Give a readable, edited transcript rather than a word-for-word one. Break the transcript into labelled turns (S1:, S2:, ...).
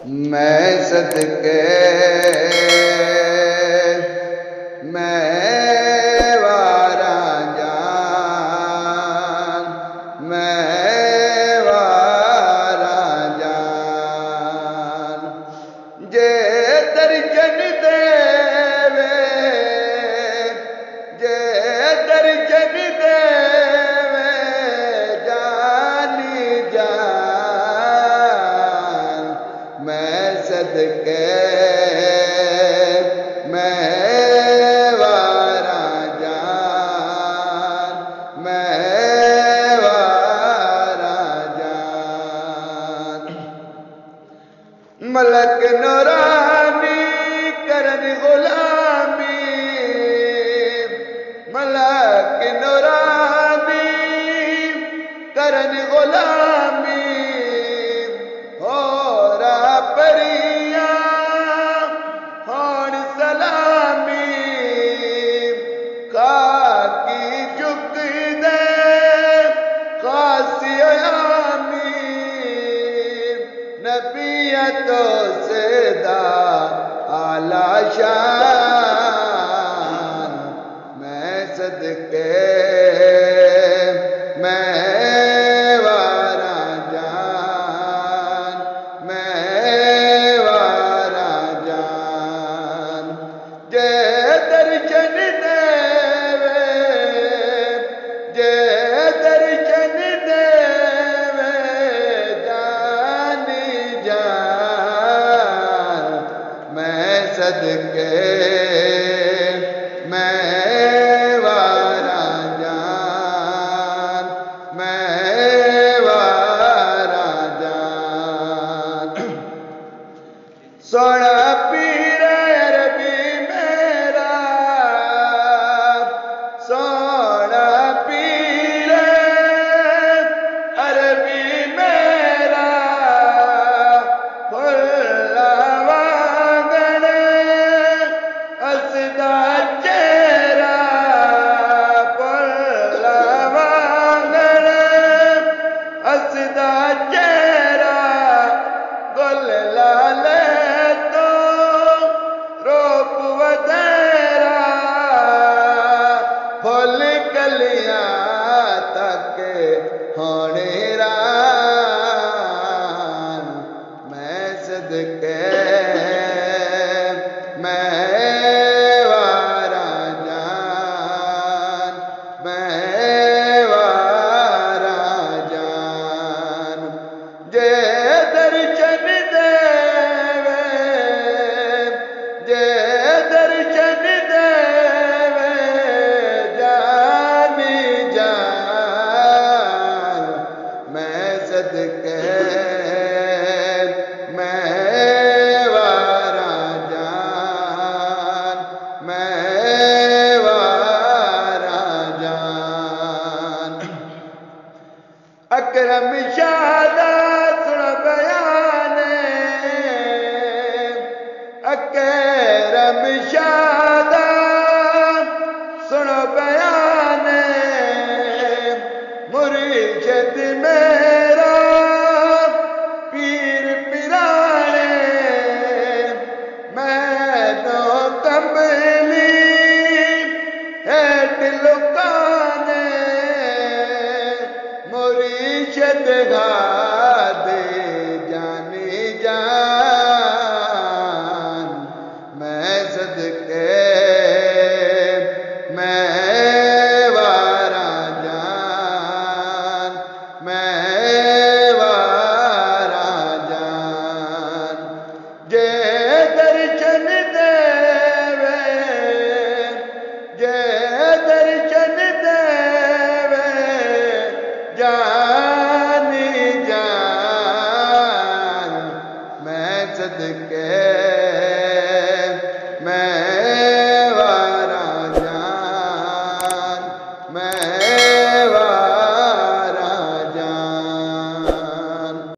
S1: मैं सदके मैं वारा जान, मैं वारा जान। जे दर्शन देवे, जे दर्शन देवे जानी जान। मैं सदके मैं वारा जान, मैं वारा जान। मलक नूरानी करन गुलामी, मलक नूरानी करन गुलामी। होरा परिया होण सलामी, खाकी झुक दे खासी आमी। नबियतो सेदा आला शान। मैं सदके मैं वारा जान, मैं वारा जान। जे दर्शन देवे, जे दर्शन देवे जानी जान। मैं सदके मैं वारा जान, मैं वारा जान। सोना पीर अरबी मेरा, सोना पीर अरबी मेरा। फुल्ला वांगण असदा चेहरा, फुल्ला वांगण असदा चेहरा। गुल लाले तो रूप वधेरा, फुल कलियां तक होने रान। मैं सदके